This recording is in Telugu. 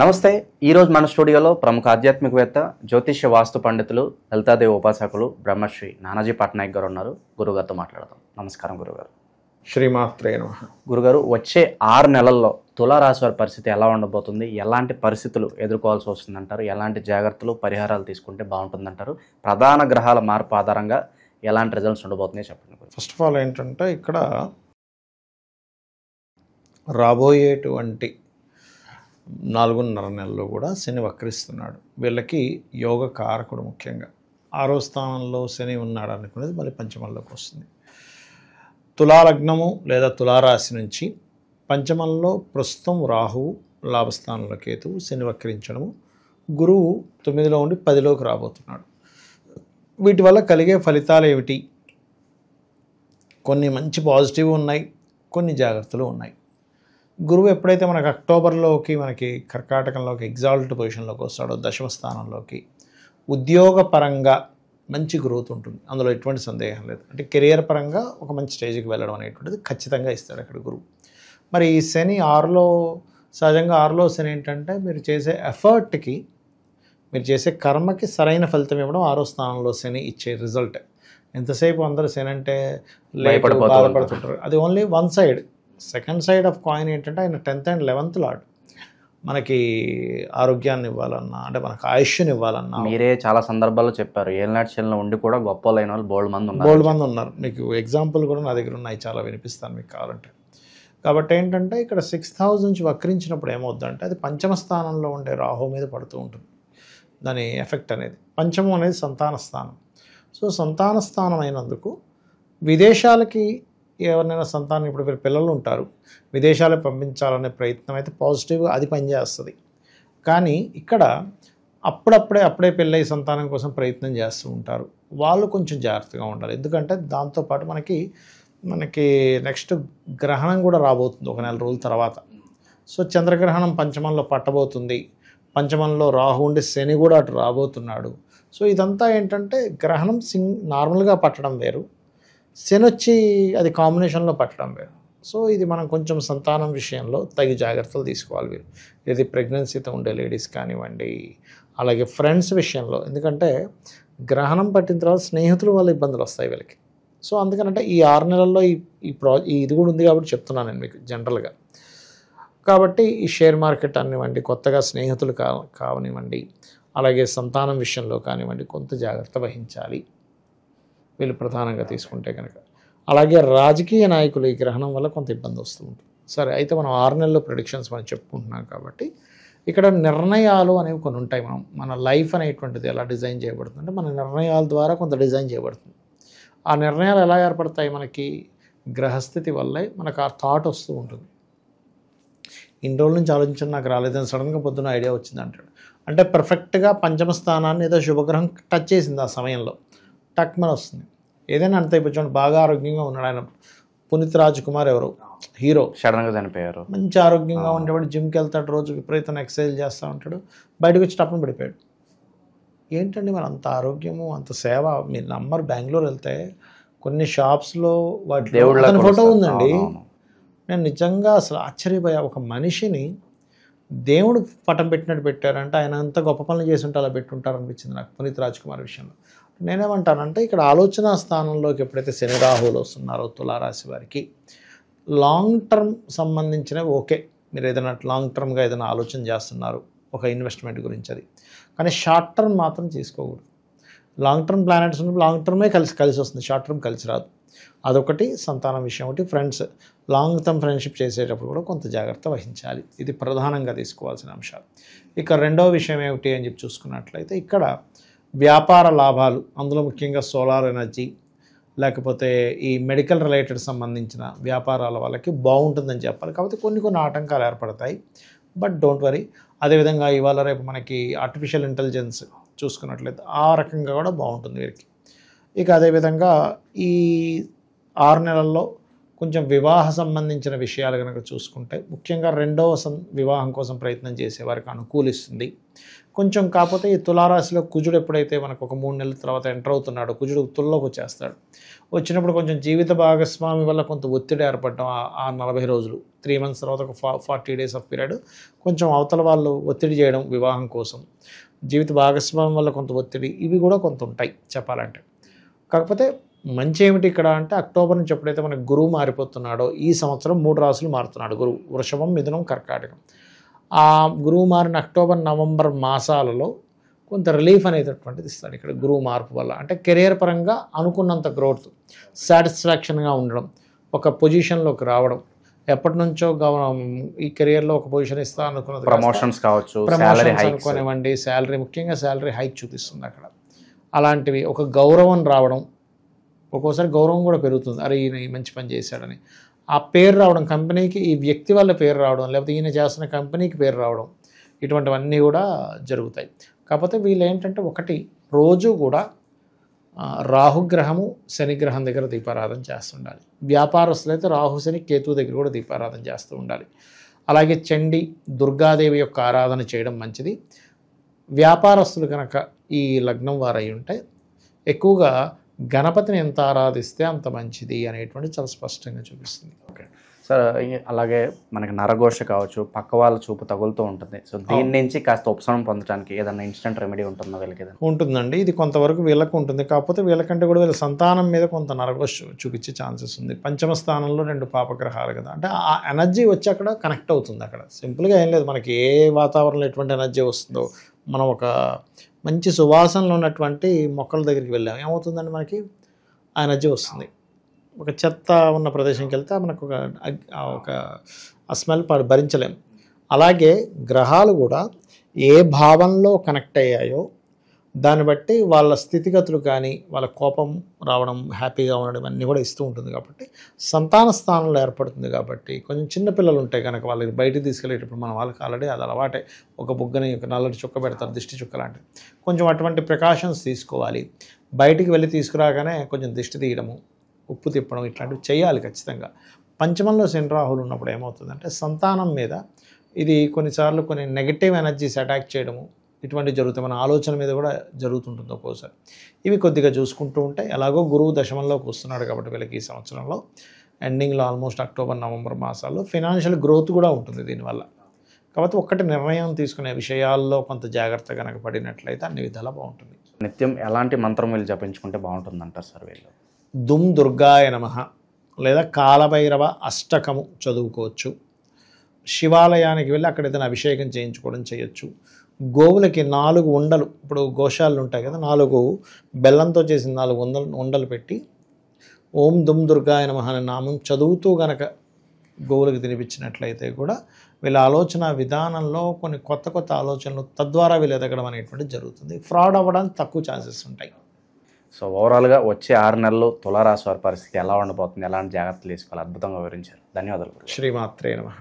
నమస్తే. ఈరోజు మన స్టూడియోలో ప్రముఖ ఆధ్యాత్మికవేత్త, జ్యోతిష్య వాస్తు పండితులు, లలితాదేవి ఉపాసకులు బ్రహ్మశ్రీ నానాజీ పట్నాయక్ గారు ఉన్నారు. గురుగారితో మాట్లాడదాం. నమస్కారం గురుగారు. శ్రీమాత్రే నమః. గురుగారు, వచ్చే 6 నెలల్లో తులారాశి వారి పరిస్థితి ఎలా ఉండబోతుంది? ఎలాంటి పరిస్థితులు ఎదుర్కోవాల్సి వస్తుందంటారు? ఎలాంటి జాగ్రత్తలు, పరిహారాలు తీసుకుంటే బాగుంటుందంటారు? ప్రధాన గ్రహాల మార్పు ఆధారంగా ఎలాంటి రిజల్ట్స్ ఉండబోతున్నాయి చెప్పండి. ఫస్ట్ ఆఫ్ ఆల్ ఏంటంటే ఇక్కడ రాబోయేటువంటి 4.5 నెలల్లో కూడా శని వక్రిస్తున్నాడు. వీళ్ళకి యోగ కారకుడు. ముఖ్యంగా 6వ స్థానంలో శని ఉన్నాడు అనుకునేది మళ్ళీ పంచమంలోకి వస్తుంది. తులాలగ్నము లేదా తులారాశి నుంచి పంచమంలో ప్రస్తుతం రాహువు, లాభస్థానంలో కేతువు, శని వక్రించడము, గురువు 9లో ఉండి 10లోకి రాబోతున్నాడు. వీటి వల్ల కలిగే ఫలితాలు ఏమిటి? కొన్ని మంచి పాజిటివ్ ఉన్నాయి, కొన్ని జాగ్రత్తలు ఉన్నాయి. గురువు ఎప్పుడైతే మనకి అక్టోబర్లోకి మనకి కర్కాటకంలోకి ఎగ్జాల్ట్ పొజిషన్లోకి వస్తాడో, దశమ స్థానంలోకి, ఉద్యోగపరంగా మంచి గ్రోత్ ఉంటుంది. అందులో ఎటువంటి సందేహం లేదు. అంటే కెరియర్ పరంగా ఒక మంచి స్టేజ్కి వెళ్ళడం అనేటువంటిది ఖచ్చితంగా ఇస్తాడు అక్కడ గురువు. మరి ఈ శని 6లో, సహజంగా 6లో శని ఏంటంటే మీరు చేసే ఎఫర్ట్కి, మీరు చేసే కర్మకి సరైన ఫలితం ఇవ్వడం 6వ స్థానంలో శని ఇచ్చే రిజల్ట్. ఎంతసేపు అందరూ శని అంటే బాధపడుతుంటారు. అది only one side. Second side of coin ఏంటంటే ఆయన 10th and 11th లార్డ్. మనకి ఆరోగ్యాన్ని ఇవ్వాలన్నా, అంటే మనకు ఆయుష్ని ఇవ్వాలన్నా. మీరే చాలా సందర్భాల్లో చెప్పారు, ఏళ్ళనాటి శనిలో ఉండి కూడా గొప్ప లైన వాళ్ళు బోల్డ్ మంది ఉన్నారు. మీకు ఎగ్జాంపుల్ కూడా నా దగ్గర ఉన్నాయి, చాలా వినిపిస్తాను మీకు కావాలంటే. కాబట్టి ఏంటంటే ఇక్కడ 6th house నుంచి వక్రించినప్పుడు ఏమవుద్దంటే అది పంచమ స్థానంలో ఉండే రాహు మీద పడుతూ ఉంటుంది దాని ఎఫెక్ట్ అనేది. పంచమం అనేది సంతాన స్థానం. సో సంతాన స్థానం అయినందుకు విదేశాలకి ఎవరినైనా సంతానం, ఇప్పుడు వీళ్ళ పిల్లలు ఉంటారు, విదేశాలకు పంపించాలనే ప్రయత్నం అయితే పాజిటివ్గా అది పనిచేస్తుంది. కానీ ఇక్కడ అప్పుడే పెళ్ళై సంతానం కోసం ప్రయత్నం చేస్తూ ఉంటారు. వాళ్ళు కొంచెం జాగ్రత్తగా ఉండాలి. ఎందుకంటే దాంతోపాటు మనకి నెక్స్ట్ గ్రహణం కూడా రాబోతుంది ఒక 4 రోజుల తర్వాత. సో చంద్రగ్రహణం పంచమంలో పట్టబోతుంది. పంచమంలో రాహు ఉండి శని కూడా అటు రాబోతున్నాడు. సో ఇదంతా ఏంటంటే గ్రహణం నార్మల్గా పట్టడం వేరు, శని వచ్చి అది కాంబినేషన్లో పట్టడం వేరు. సో ఇది మనం కొంచెం సంతానం విషయంలో తగి జాగ్రత్తలు తీసుకోవాలి. వీరు ఇది ప్రెగ్నెన్సీతో ఉండే లేడీస్ కానివ్వండి, అలాగే ఫ్రెండ్స్ విషయంలో. ఎందుకంటే గ్రహణం పట్టిన తర్వాత స్నేహితుల వల్ల ఇబ్బందులు వస్తాయి వీళ్ళకి. సో అందుకనంటే ఈ 6 నెలల్లో ఇది కూడా ఉంది కాబట్టి చెప్తున్నాను నేను మీకు జనరల్గా. కాబట్టి ఈ షేర్ మార్కెట్ అనివ్వండి, కొత్తగా స్నేహితులు కావనివ్వండి, అలాగే సంతానం విషయంలో కానివ్వండి కొంత జాగ్రత్త వహించాలి వీళ్ళు ప్రధానంగా తీసుకుంటే కనుక. అలాగే రాజకీయ నాయకులు ఈ గ్రహణం వల్ల కొంత ఇబ్బంది వస్తూ ఉంటుంది. సరే, అయితే మనం 6 నెలల్లో ప్రెడిక్షన్స్ మనం చెప్పుకుంటున్నాం కాబట్టి ఇక్కడ నిర్ణయాలు అనేవి కొన్ని ఉంటాయి. మన లైఫ్ అనేటువంటిది ఎలా డిజైన్ చేయబడుతుంది అంటే మన నిర్ణయాల ద్వారా కొంత డిజైన్ చేయబడుతుంది. ఆ నిర్ణయాలు ఎలా ఏర్పడతాయి? మనకి గ్రహస్థితి వల్లే మనకు ఆ థాట్ వస్తూ ఉంటుంది. ఇన్ని రోజుల నుంచి ఆలోచించడం నాకు రాలేదని సడన్గా పొద్దున్న ఐడియా వచ్చింది అంటాడు. అంటే పర్ఫెక్ట్గా పంచమ స్థానాన్ని ఏదో శుభగ్రహం టచ్ చేసింది ఆ సమయంలో, టక్మని వస్తుంది. ఏదైనా అంతే. ఇప్పుడు బాగా ఆరోగ్యంగా ఉన్నాడు ఆయన, పునీత్ రాజ్ కుమార్ ఎవరు హీరో, సడన్గా చనిపోయారు. మంచి ఆరోగ్యంగా ఉండేవాడు, జిమ్కి వెళ్తాడు, రోజు విపరీతంగా ఎక్సర్సైజ్ చేస్తూ ఉంటాడు. బయటకు వచ్చి టప్పును పడిపోయాడు. ఏంటండి మరి అంత ఆరోగ్యము, అంత సేవ? మీరు నమ్మరు, బెంగళూరు వెళ్తే కొన్ని షాప్స్లో వాటి ఫోటో ఉందండి. నేను నిజంగా అసలు ఆశ్చర్యపోయా. ఒక మనిషిని దేవుడు పటం పెట్టినట్టు పెట్టారంటే ఆయన అంత గొప్ప పనులు చేసి ఉంటే అలా పెట్టుంటారు అనిపించింది నాకు పునీత్ రాజ్ కుమార్ విషయంలో. నేనేమంటానంటే ఇక్కడ ఆలోచన స్థానంలోకి ఎప్పుడైతే శని రాహువులు వస్తున్నారో తులారాశి వారికి లాంగ్ టర్మ్ సంబంధించినవి ఓకే, మీరు ఏదైనా లాంగ్ టర్మ్గా ఏదైనా ఆలోచన చేస్తున్నారు ఒక ఇన్వెస్ట్మెంట్ గురించి, అది కానీ షార్ట్ టర్మ్ మాత్రం తీసుకోకూడదు. లాంగ్ టర్మ్ ప్లానెట్స్ ఉన్నప్పుడు లాంగ్ టర్మే కలిసి వస్తుంది, షార్ట్ టర్మ్ కలిసి రాదు. అదొకటి. సంతానం విషయం ఒకటి. ఫ్రెండ్స్, లాంగ్ టర్మ్ ఫ్రెండ్షిప్ చేసేటప్పుడు కూడా కొంత జాగ్రత్త వహించాలి. ఇది ప్రధానంగా తీసుకోవాల్సిన అంశాలు. ఇక రెండవ విషయం ఏమిటి అని చెప్పి చూసుకున్నట్లయితే ఇక్కడ వ్యాపార లాభాలు, అందులో ముఖ్యంగా సోలార్ ఎనర్జీ లేకపోతే ఈ మెడికల్ రిలేటెడ్ సంబంధించిన వ్యాపారాల వాళ్ళకి బాగుంటుందని చెప్పాలి. కాకపోతే కొన్ని ఆటంకాలు ఏర్పడతాయి, బట్ డోంట్ వరీ. అదేవిధంగా ఇవాళ రేపు మనకి ఆర్టిఫిషియల్ ఇంటెలిజెన్స్ చూసుకున్నట్లయితే ఆ రకంగా కూడా బాగుంటుంది వీరికి. ఇక అదేవిధంగా ఈ 6 నెలల్లో కొంచెం వివాహ సంబంధించిన విషయాలు కనుక చూసుకుంటే ముఖ్యంగా రెండవ వివాహం కోసం ప్రయత్నం చేసేవారికి అనుకూలిస్తుంది. కొంచెం కాకపోతే ఈ తులారాశిలో కుజుడు ఎప్పుడైతే మనకు ఒక 3 నెలల తర్వాత ఎంటర్ అవుతున్నాడో కుజుడు తుల్లోకి వచ్చేస్తాడు. వచ్చినప్పుడు కొంచెం జీవిత భాగస్వామి వల్ల కొంత ఒత్తిడి ఏర్పడడం ఆ 40 రోజులు 3 మంత్స్ తర్వాత ఒక 40 డేస్ ఆఫ్ పీరియడ్ కొంచెం అవతల వాళ్ళు ఒత్తిడి చేయడం వివాహం కోసం, జీవిత భాగస్వామి వల్ల కొంత ఒత్తిడి, ఇవి కూడా కొంత ఉంటాయి చెప్పాలంటే. కాకపోతే మంచి ఏమిటి ఇక్కడ అంటే అక్టోబర్ నుంచి ఎప్పుడైతే మనకు గురువు మారిపోతున్నాడో ఈ సంవత్సరం 3 రాశులు మారుతున్నాడు. గురువు వృషభం, మిథునం, కర్కాటకం. ఆ గురువు మారిన అక్టోబర్, నవంబర్ మాసాలలో కొంత రిలీఫ్ అనేటటువంటిది ఇస్తాడు ఇక్కడ గురువు మార్పు వల్ల. అంటే కెరియర్ పరంగా అనుకున్నంత గ్రోత్, సాటిస్ఫాక్షన్గా ఉండడం, ఒక పొజిషన్లోకి రావడం, ఎప్పటి నుంచో ఈ కెరియర్లో ఒక పొజిషన్ ఇస్తా అనుకున్నది ప్రమోషన్స్ కావచ్చు, అనుకోనివ్వండి, శాలరీ, ముఖ్యంగా శాలరీ హైక్ చూపిస్తుంది అక్కడ. అలాంటివి ఒక గౌరవం రావడం, ఒక్కోసారి గౌరవం కూడా పెరుగుతుంది. అరే ఈయన ఈ మంచి పని చేశాడని ఆ పేరు రావడం, కంపెనీకి ఈ వ్యక్తి వల్ల పేరు రావడం, లేకపోతే ఈయన చేస్తున్న కంపెనీకి పేరు రావడం, ఇటువంటివన్నీ కూడా జరుగుతాయి. కాకపోతే వీళ్ళు ఏంటంటే ఒకటి రోజు కూడా రాహుగ్రహము శనిగ్రహం దగ్గర దీపారాధన చేస్తుండాలి. వ్యాపారస్తులు అయితే రాహు, శని, కేతు దగ్గర కూడా దీపారాధన చేస్తూ ఉండాలి. అలాగే చండి, దుర్గాదేవి యొక్క ఆరాధన చేయడం మంచిది. వ్యాపారస్తులు కనుక ఈ లగ్నం వారు అయి ఉంటే ఎక్కువగా గణపతిని ఎంత ఆరాధిస్తే అంత మంచిది అనేటువంటి చాలా స్పష్టంగా చూపిస్తుంది. ఓకే సార్, అలాగే మనకి నరఘోష కావచ్చు, పక్క వాళ్ళ చూపు తగులుతూ ఉంటుంది. సో దీని నుంచి కాస్త ఉపశమనం పొందడానికి ఏదైనా ఇన్స్టెంట్ రెమెడీ ఉంటుందా వీళ్ళకి? ఉంటుందండి, ఇది కొంతవరకు వీళ్ళకు ఉంటుంది. కాకపోతే వీళ్ళకంటే కూడా వీళ్ళ సంతానం మీద కొంత నరఘోష చూపించే ఛాన్సెస్ ఉంది. పంచమ స్థానంలో 2 పాపగ్రహాలు కదా, అంటే ఆ ఎనర్జీ వచ్చి అక్కడ కనెక్ట్ అవుతుంది. అక్కడ సింపుల్గా ఏం లేదు, మనకి ఏ వాతావరణంలో ఎటువంటి ఎనర్జీ వస్తుందో, మనం ఒక మంచి సువాసనలో ఉన్నటువంటి మొక్కల దగ్గరికి వెళ్ళాము, ఏమవుతుందండి మనకి ఆ ఎనర్జీ వస్తుంది. ఒక చెత్త ఉన్న ప్రదేశంకి వెళ్తే మనకు ఒక స్మెల్ భరించలేం. అలాగే గ్రహాలు కూడా ఏ భావంలో కనెక్ట్ అయ్యాయో దాన్ని బట్టి వాళ్ళ స్థితిగతులు కానీ, వాళ్ళ కోపం రావడం, హ్యాపీగా ఉండడం అన్నీ కూడా ఇస్తూ ఉంటుంది. కాబట్టి సంతాన స్థానంలో ఏర్పడుతుంది. కాబట్టి కొంచెం చిన్నపిల్లలు ఉంటాయి కనుక వాళ్ళకి బయటికి తీసుకెళ్ళేటప్పుడు మన వాళ్ళకి ఆల్రెడీ అది అలవాటే, ఒక బుగ్గని ఒక నల్లటి చుక్క పెడతారు, దిష్టి చుక్క లాంటివి. కొంచెం అటువంటి ప్రికాషన్స్ తీసుకోవాలి. బయటికి వెళ్ళి తీసుకురాగానే కొంచెం దిష్టి తీయడము, ఉప్పు తిప్పడం, ఇట్లాంటివి చేయాలి ఖచ్చితంగా. పంచమంలో శని రాహులు ఉన్నప్పుడు ఏమవుతుందంటే సంతానం మీద ఇది కొన్నిసార్లు కొన్ని నెగటివ్ ఎనర్జీస్ అటాక్ చేయడము, ఇటువంటివి జరుగుతాయి. మన ఆలోచన మీద కూడా జరుగుతుంటుంది ఒక్కోసారి. ఇవి కొద్దిగా చూసుకుంటూ ఉంటాయి. ఎలాగో గురువు దశమంలోకి వస్తున్నాడు కాబట్టి వీళ్ళకి ఈ సంవత్సరంలో ఎండింగ్లో ఆల్మోస్ట్ అక్టోబర్, నవంబర్ మాసాల్లో ఫినాన్షియల్ గ్రోత్ కూడా ఉంటుంది దీనివల్ల. కాబట్టి ఒక్కటి నిర్ణయం తీసుకునే విషయాల్లో కొంత జాగ్రత్త కనుక పడినట్లయితే అన్ని విధాలా బాగుంటుంది. నిత్యం ఎలాంటి మంత్రం వీళ్ళు జపించుకుంటే బాగుంటుంది అంటారు సార్ వీళ్ళు? దుమ్ దుర్గాయ నమః లేదా కాలభైరవ అష్టకము చదువుకోవచ్చు. శివాలయానికి వెళ్ళి అక్కడ ఏదైనా అభిషేకం చేయించుకోవడం చేయొచ్చు. గోవులకి 4 ఉండలు, ఇప్పుడు గోశాలలు ఉంటాయి కదా, 4 బెల్లంతో చేసిన 4 ఉండలు పెట్టి ఓం దుమ్ దుర్గాయ నమః అనే నామం చదువుతూ గనక గోవులకు తినిపించినట్లయితే కూడా వీళ్ళ ఆలోచన విధానంలో కొన్ని కొత్త ఆలోచనలు తద్వారా వీళ్ళు ఎదగడం అనేటువంటిది జరుగుతుంది. ఫ్రాడ్ అవ్వడానికి తక్కువ ఛాన్సెస్ ఉంటాయి. సో ఓవరాల్గా వచ్చే 6 నెలలు తులారాశి వారి పరిస్థితి ఎలా ఉండబోతుంది, ఎలాంటి జాగ్రత్తలు తీసుకోవాలి, అద్భుతంగా వివరించారు. ధన్యవాదాలు. శ్రీమాత్రే నమః.